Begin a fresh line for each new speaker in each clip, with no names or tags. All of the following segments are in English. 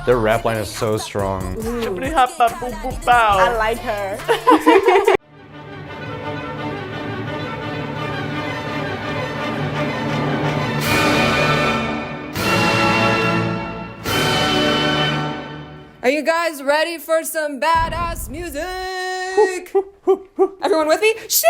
Their rap line is so strong.
I like her.
Are you guys ready for some badass music? Everyone with me? Sheesh!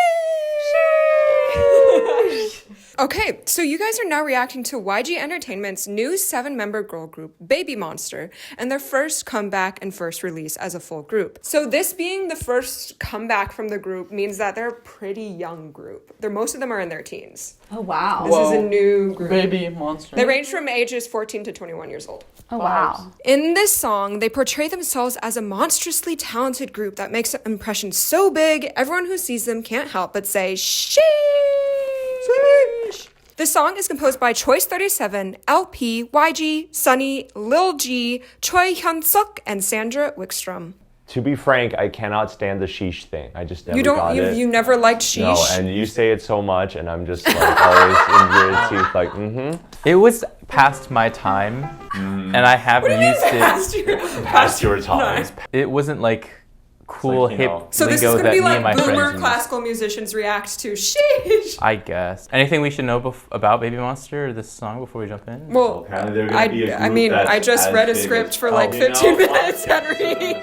Okay, so you guys are now reacting to YG Entertainment's new 7-member girl group, BABYMONSTER, and their first comeback and first release as a full group. So this being the first comeback from the group means that they're a pretty young group. Most of them are in their teens.
Oh, wow.
This is a new group.
BABYMONSTER.
They range from ages 14 to 21 years old.
Oh, wow.
In this song, they portray themselves as a monstrously talented group that makes an impression so big, everyone who sees them can't help but say, sheesh! The song is composed by Choice37, LP, YG, Sunny, Lil G, Choi Hyun-suk, and Sandra Wickstrom.
To be frank, I cannot stand the sheesh thing. I just never
You never liked sheesh?
No, and you say it so much, and I'm just like always in your teeth, like,
It was past my time, and I haven't used it.
Past your time.
It wasn't like cool,
like,
hip
So this is
lingo
gonna
that
be
me and
like
my
boomer
friends use.
classical musicians react to sheesh.
I guess. Anything we should know about BABYMONSTER or this song before we jump in?
Well, I just read a script for like 15 minutes, Henry.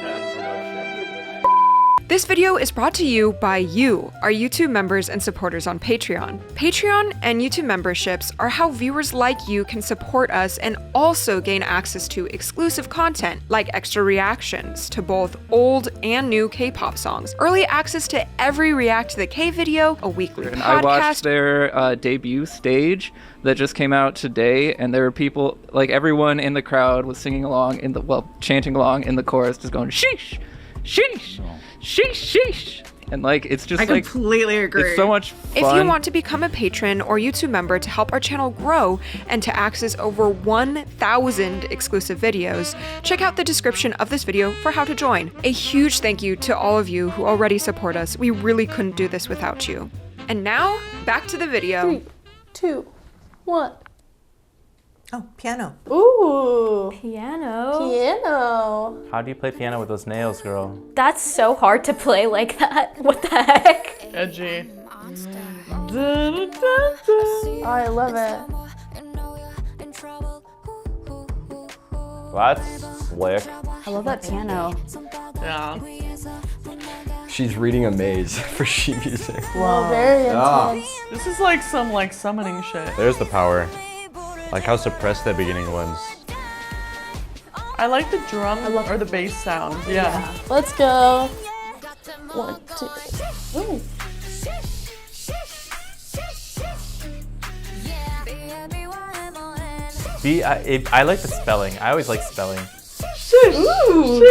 This video is brought to you by you, our YouTube members and supporters on Patreon. Patreon and YouTube memberships are how viewers like you can support us and also gain access to exclusive content like extra reactions to both old and new K-pop songs, early access to every React to the K video, a weekly podcast.
I watched their debut stage that just came out today, and there were people, like everyone in the crowd was singing along chanting along in the chorus, just going sheesh, sheesh, sheesh, sheesh. And like, it's just
I completely agree.
It's so much fun.
If you want to become a patron or YouTube member to help our channel grow and to access over 1,000 exclusive videos, check out the description of this video for how to join. A huge thank you to all of you who already support us. We really couldn't do this without you. And now, back to the video.
3, 2, 1.
Oh, piano.
Ooh.
Piano.
Piano.
How do you play piano with those nails, girl?
That's so hard to play like that. What the heck?
Edgy.
Oh, I love it.
that's slick.
I love that piano.
Yeah.
She's reading a maze for sheet music.
Wow. Very intense.
This is like some summoning shit.
There's the power. Like how suppressed the beginning was.
I like the drum or the bass sound. Yeah.
Let's go. 1, 2. Ooh.
I like the spelling. I always like spelling.
Ooh.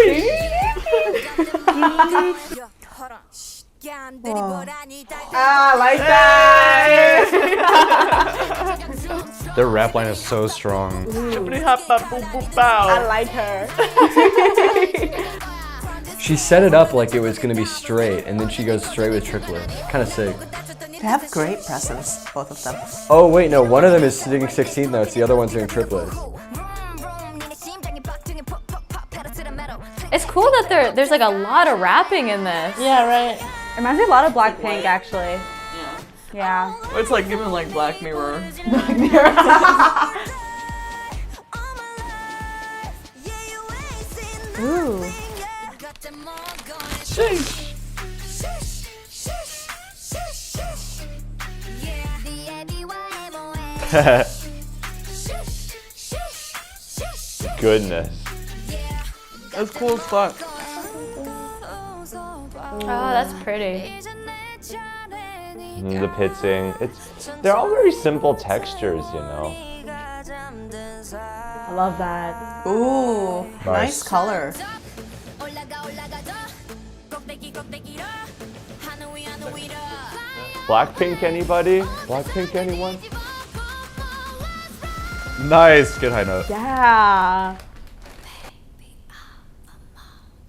I like that!
Their rap line is so strong.
I like her.
She set it up like it was gonna be straight, and then she goes straight with triplets. Kind of sick.
They have great presence, both of them.
Oh wait, no, one of them is singing 16 notes, the other one's doing triplets.
It's cool that there's like a lot of rapping in this.
Yeah, right.
It reminds me a lot of Blackpink, actually. Yeah.
It's like giving like Black Mirror.
Ooh.
Goodness.
That's cool as fuck.
Oh, that's pretty.
The pitsing. They're all very simple textures, you know.
I love that.
Ooh, nice
Nice.
color.
Blackpink, anybody? Blackpink, anyone? Nice, good high note.
Yeah.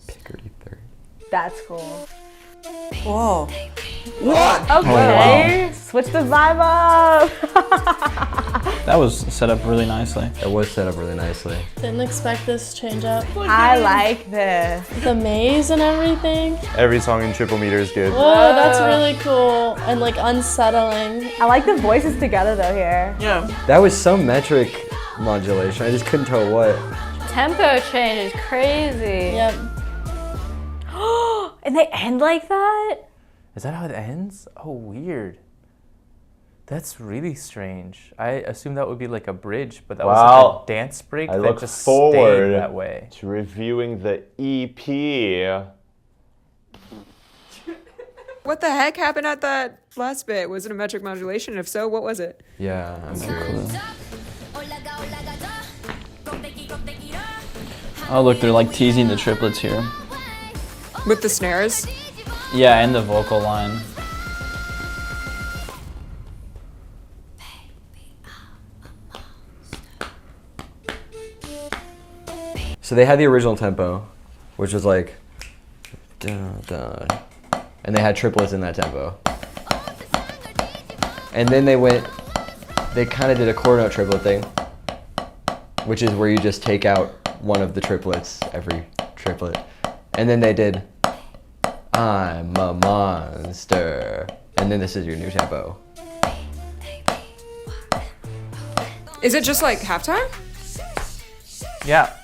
Pickerty third.
That's cool.
Whoa.
Okay. Switch the vibe up.
That was set up really nicely.
It was set up really nicely.
Didn't expect this change up.
I like this.
The maze and everything.
Every song in triple meter is good.
Whoa, that's really cool and like unsettling.
I like the voices together though here.
Yeah.
That was some metric modulation. I just couldn't tell what.
Tempo change is crazy.
Yep.
And they end like that?
Is that how it ends? Oh, weird. That's really strange. I assumed that would be like a bridge, but that was like a dance break
I
that
look
just
forward
stayed that way.
to reviewing the EP.
What the heck happened at that last bit? Was it a metric modulation? If so, what was it?
Yeah, I'm curious.
Oh look, they're like teasing the triplets here.
With the snares?
Yeah, and the vocal line.
So they had the original tempo, which was like, dun, dun, and they had triplets in that tempo. And then they kind of did a quarter note triplet thing, which is where you just take out one of the triplets every triplet. And then they did, I'm a monster. And then this is your new tempo.
Is it just like halftime?
Yeah.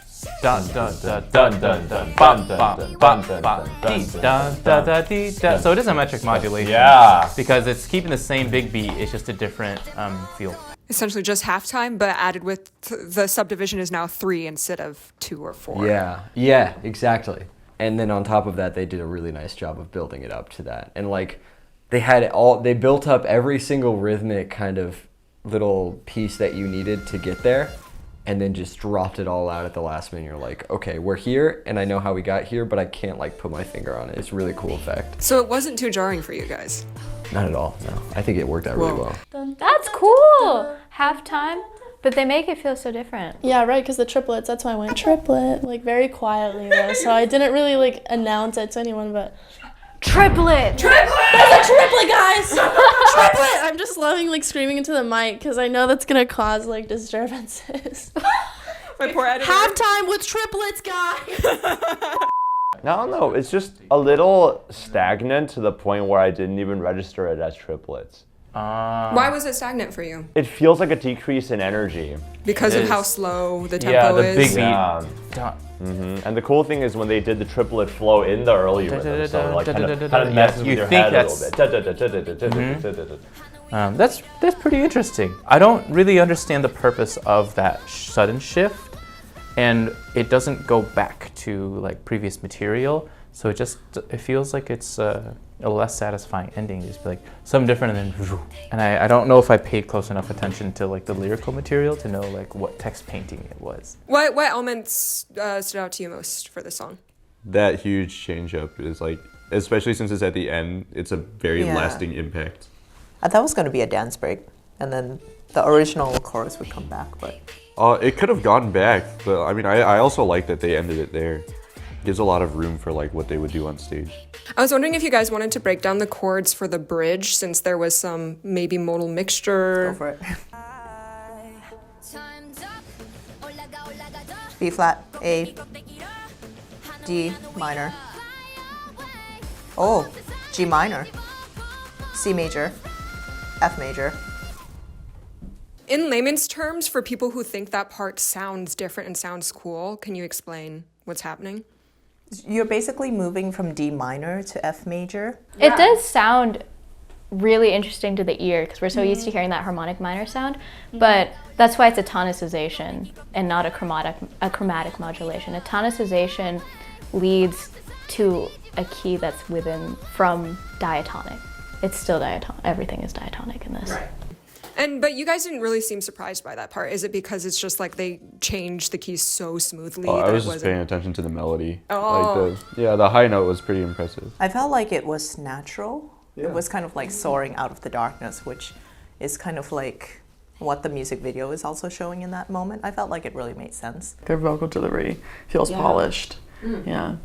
Dun dun dun dun dun dun bum bum bum bum dee dun da da dee da. So it is a metric modulation.
Yeah.
Because it's keeping the same big beat. It's just a different feel.
Essentially just halftime, but added with the subdivision is now 3 instead of 2 or 4.
Yeah, exactly. And then on top of that, they did a really nice job of building it up to that. And like, they built up every single rhythmic kind of little piece that you needed to get there, and then just dropped it all out at the last minute. You're like, okay, we're here, and I know how we got here, but I can't like put my finger on it. It's a really cool effect.
So it wasn't too jarring for you guys?
Not at all, no. I think it worked out really well.
That's cool. Halftime, but they make it feel so different.
Yeah, right, because the triplets, that's why I went triplet, like very quietly though. So I didn't really like announce it to anyone, but
Triplet!
triplet! That's a triplet, guys! Triplet! I'm just loving like screaming into the mic because I know that's gonna cause like disturbances.
My poor editor.
Halftime with triplets, guys!
I don't know, it's just a little stagnant to the point where I didn't even register it as triplets.
Why was it stagnant for you?
It feels like a decrease in energy.
Because
It
of how
is.
slow the tempo
Yeah, the
is?
big beat.
Yeah.
Dun.
And the cool thing is when they did the triplet flow in the early rhythm, so it like kind of messes
You
with your
think
head a
that's-
little bit.
That's pretty interesting. I don't really understand the purpose of that sudden shift, and it doesn't go back to like previous material. So it feels like it's a less satisfying ending. Just be like something different, and then and I don't know if I paid close enough attention to like the lyrical material to know like what text painting it was.
What elements stood out to you most for the song?
That huge change up is like, especially since it's at the end, it's a very
Yeah.
lasting impact.
I thought it was going to be a dance break, and then the original chorus would come back, but
It could have gone back, but I mean, I also like that they ended it there. Gives a lot of room for like what they would do on stage.
I was wondering if you guys wanted to break down the chords for the bridge, since there was some maybe modal mixture.
go for it. B flat, A, D minor. Oh, G minor, C major, F major.
In layman's terms, for people who think that part sounds different and sounds cool, can you explain what's happening?
You're basically moving from D minor to F major.
It does sound really interesting to the ear because we're so used to hearing that harmonic minor sound, but that's why it's a tonicization and not a chromatic modulation. A tonicization leads to a key that's from diatonic. It's still diatonic. Everything is diatonic in this. Right.
But you guys didn't really seem surprised by that part. Is it because it's just like they changed the keys so smoothly?
Oh,
that
I was
it
just
wasn't...
paying attention to the melody.
Oh.
Like the high note was pretty impressive.
I felt like it was natural. Yeah. It was kind of like soaring out of the darkness, which is kind of like what the music video is also showing in that moment. I felt like it really made sense.
Their vocal delivery feels polished. Yeah.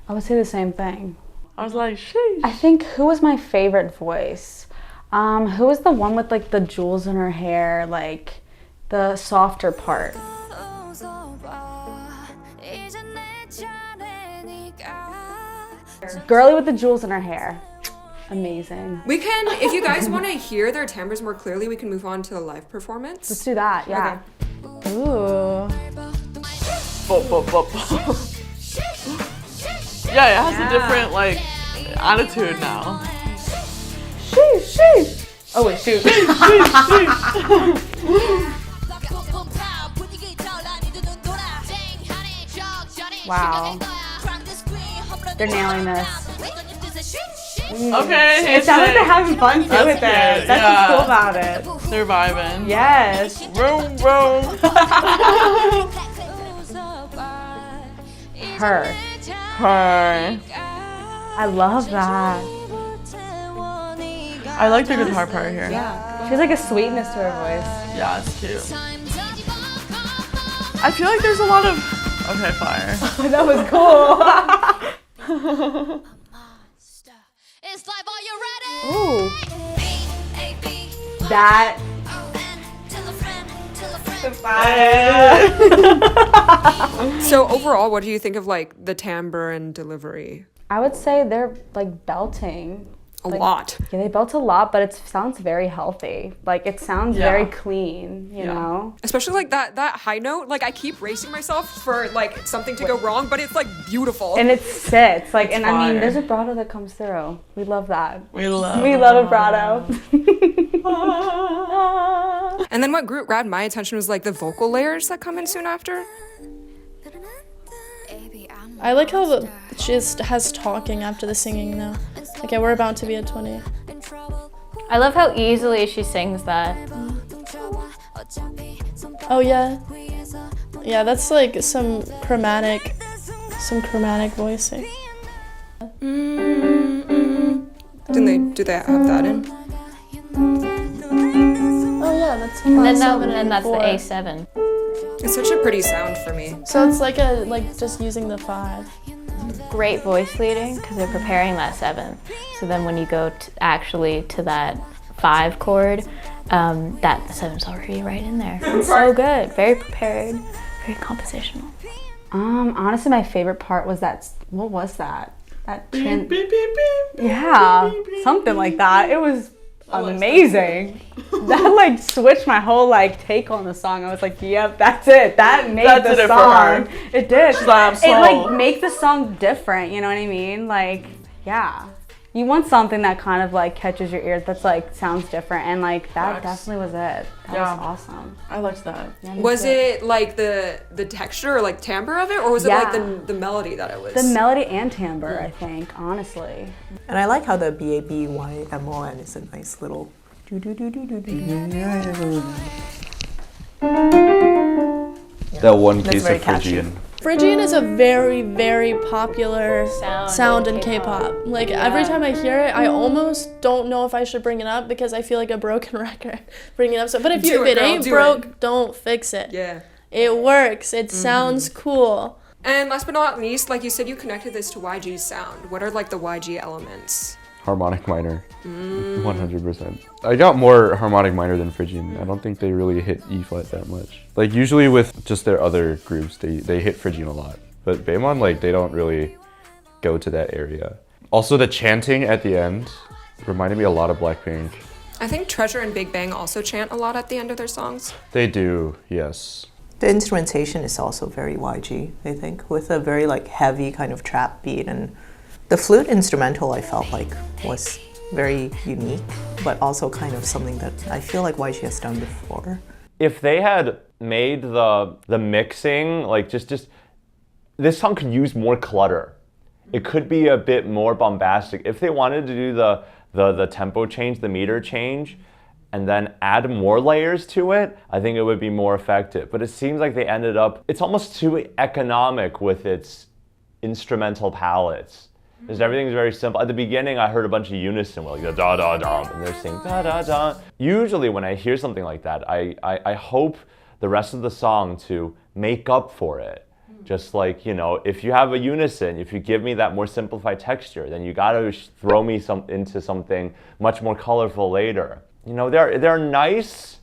I would say the same thing.
I was like, sheesh.
I think who was my favorite voice? Who was the one with like the jewels in her hair? Like,
the softer part. Girly with the jewels in her hair. Amazing.
We can, if you guys want to hear their timbres more clearly, we can move on to the live performance.
Let's do that, yeah.
Okay.
Ooh.
Yeah, it has a different like attitude now.
Sheesh, sheesh. Oh wait, shoot. Wow. They're nailing this.
Okay,
It sounds like they're having fun too with it. That's what's cool about it.
They're vibing.
Yes.
Boom, boom.
Her.
Her.
I love that.
I like the guitar part here.
Yeah. She has like a sweetness to her voice.
Yeah, it's cute. I feel like there's a lot of. Okay, fire.
That was cool. Ooh. That.
So overall, what do you think of like the timbre and delivery?
I would say they're like belting.
A lot.
Yeah, they belt a lot, but it sounds very healthy. Like it sounds very clean, you know?
Especially like that high note. Like I keep bracing myself for like something to go wrong, but it's like beautiful.
And it sits. Like, and I mean,
fire.
there's a vibrato that comes through. We love that.
We love
a vibrato.
And then what grabbed my attention was like the vocal layers that come in soon after.
I like how she has talking after the singing now. Okay, we're about to be at 20.
I love how easily she sings that.
Oh yeah. Yeah, that's like some chromatic voicing.
Do they have that in?
Oh yeah, that's
And then,
seven
and
and
that's the
four.
A7.
It's such a pretty sound for me.
So it's like just using the 5.
Great voice leading because they're preparing that 7. So then when you go actually to that 5 chord, that 7's already right in there. It's so good, very prepared, very compositional.
Honestly, my favorite part was that. What was that? That
Beep, beep, beep, beep.
yeah, something like that. It was amazing. That like switched my whole like take on the song. I was like, yep, that's it. That made
That
the
did it for
song.
her.
It did.
She's like, I'm
It
sold.
like makes the song different. You know what I mean? Like, yeah. You want something that kind of like catches your ears. That's like sounds different, and like that definitely was it. That was awesome.
I liked that.
Yeah,
Was it like the texture or like timbre of it, or was it like the melody that it was?
The melody and timbre, I think, honestly.
And I like how the BABYMON is a nice little
That one
That's
case
very
of
catchy.
Phrygian.
Phrygian is a very, very popular sound in K-pop. Like every time I hear it, I almost don't know if I should bring it up because I feel like a broken record bringing it up. So, but if it ain't broke, don't fix it.
Yeah.
It works. It sounds cool.
And last but not least, like you said, you connected this to YG's sound. What are like the YG elements?
Harmonic minor. 100%. I got more harmonic minor than Phrygian. I don't think they really hit E flat that much. Like usually with just their other groups, they hit Phrygian a lot. But Baemon, like they don't really go to that area. Also the chanting at the end reminded me a lot of Blackpink.
I think Treasure and Big Bang also chant a lot at the end of their songs.
They do, yes.
The instrumentation is also very YG, I think, with a very like heavy kind of trap beat, and the flute instrumental I felt like was very unique, but also kind of something that I feel like YG has done before.
If they had made the mixing like just this song could use more clutter. It could be a bit more bombastic. If they wanted to do the tempo change, the meter change, and then add more layers to it, I think it would be more effective. But it seems like they ended up, it's almost too economic with its instrumental palettes. Because everything's very simple. At the beginning, I heard a bunch of unison, like the da da da, and they're saying da da da. Usually when I hear something like that, I hope the rest of the song to make up for it. Just like, you know, if you have a unison, if you give me that more simplified texture, then you gotta throw me into something much more colorful later. You know, they're nice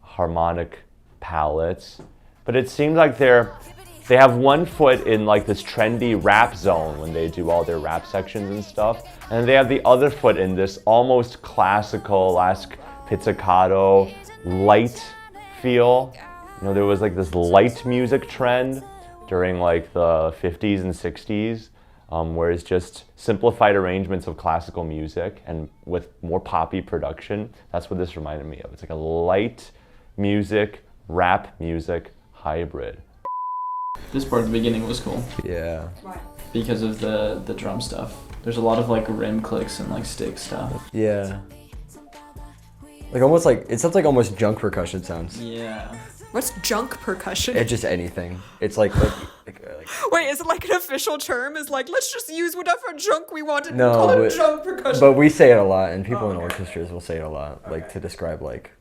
harmonic palettes. But it seems like they have one foot in like this trendy rap zone when they do all their rap sections and stuff, and they have the other foot in this almost classical-esque pizzicato light feel. You know, there was like this light music trend during like the 50s and 60s, where it's just simplified arrangements of classical music and with more poppy production. That's what this reminded me of. It's like a light music, rap music hybrid.
This part at the beginning was cool.
Yeah.
Because of the drum stuff. There's a lot of like rim clicks and like stick stuff.
Yeah. Like almost like, it sounds like almost junk percussion sounds.
Yeah.
What's junk percussion?
It's just anything. It's like
Wait, is it like an official term? Is like, let's just use whatever junk we want and
no,
call it junk percussion?
But we say it a lot, and people in orchestras will say it a lot, like to describe like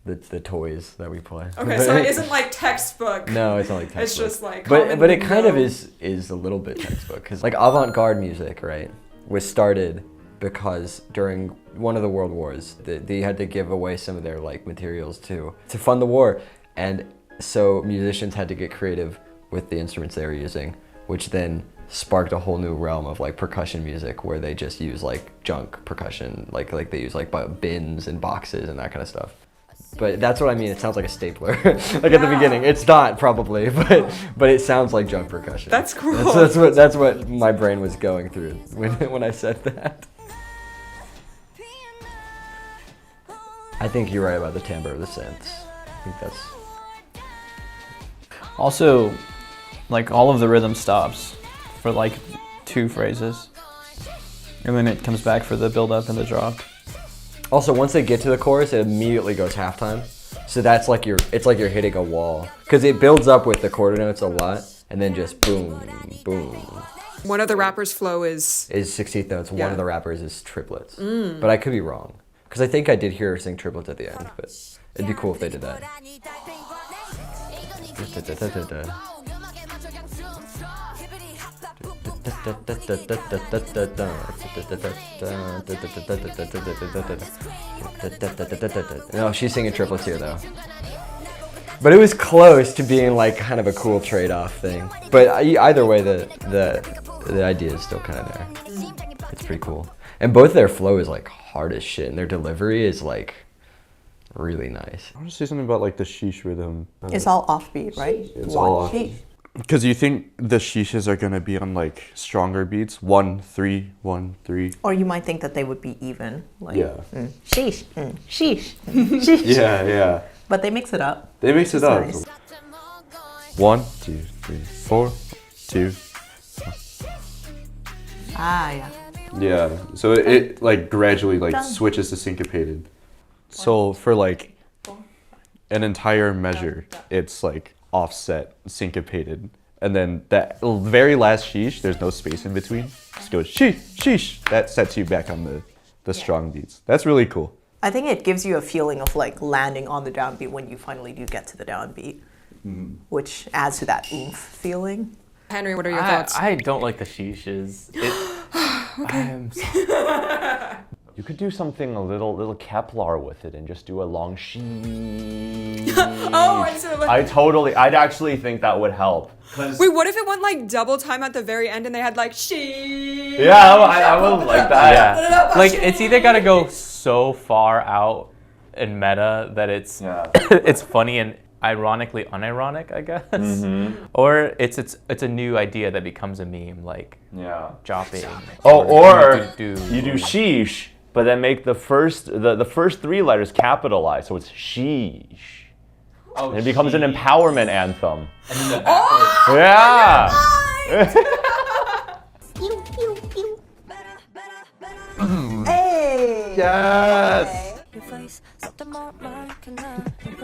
the toys that we play.
Okay, so it isn't like textbook.
No, it's not like textbook.
It's just like
but it kind of is a little bit textbook, because like avant-garde music, right, was started because during one of the world wars, they had to give away some of their like materials to fund the war, and so musicians had to get creative with the instruments they were using, which then sparked a whole new realm of like percussion music where they just use like junk percussion, like they use like bins and boxes and that kind of stuff. But that's what I mean. It sounds like a stapler, like at the beginning. It's not probably, but it sounds like junk percussion.
That's cool.
That's what my brain was going through when I said that. I think you're right about the timbre of the synths. I think that's.
Also, like all of the rhythm stops for like 2 phrases. And then it comes back for the build up and the drop.
Also, once they get to the chorus, it immediately goes halftime. So that's like it's like you're hitting a wall. Because it builds up with the quarter notes a lot, and then just boom, boom.
One of the rappers' flow is
16th notes.
Yeah.
One of the rappers is triplets. But I could be wrong. Because I think I did hear her sing triplets at the end, but it'd be cool if they did that. No, she's singing triplets here though. But it was close to being like kind of a cool trade-off thing. But either way, the idea is still kind of there. It's pretty cool. And both their flow is like hard as shit, and their delivery is like really nice.
I want to say something about like the sheesh rhythm.
It's all offbeat, right?
It's all offbeat. Because you think the sheeshes are gonna be on like stronger beats, 1 3 1 3.
Or you might think that they would be even, like
Yeah.
Sheesh, sheesh, sheesh.
Yeah.
But they mix it up.
They mix it up.
Nice.
1 2 3 4 2.
Ah, yeah.
Yeah. So it like gradually like switches to syncopated. So for like an entire measure, it's like offset, syncopated, and then that very last sheesh, there's no space in between. Just goes sheesh, sheesh. That sets you back on the strong beats. That's really cool.
I think it gives you a feeling of like landing on the downbeat when you finally do get to the downbeat, which adds to that oomph feeling.
Henry, what are your thoughts?
I don't like the sheeshes.
Okay.
You could do something a little Kepler with it and just do a long sheesh. I'd actually think that would help.
Wait, what if it went like double time at the very end and they had like she?
Yeah, I would like that.
Yeah. Like it's either gotta go so far out in meta that it's it's funny and ironically unironic, I guess. Or it's a new idea that becomes a meme, like jopping.
Or you do sheesh, but then make the first 3 letters capitalized, so it's sheesh.
Oh,
and it becomes an empowerment anthem.
And then the backwards.
Yeah.
Hey!
Yes.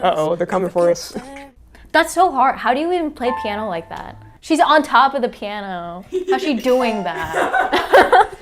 Uh-oh, they're coming for us.
That's so hard. How do you even play piano like that? She's on top of the piano. How's she doing that?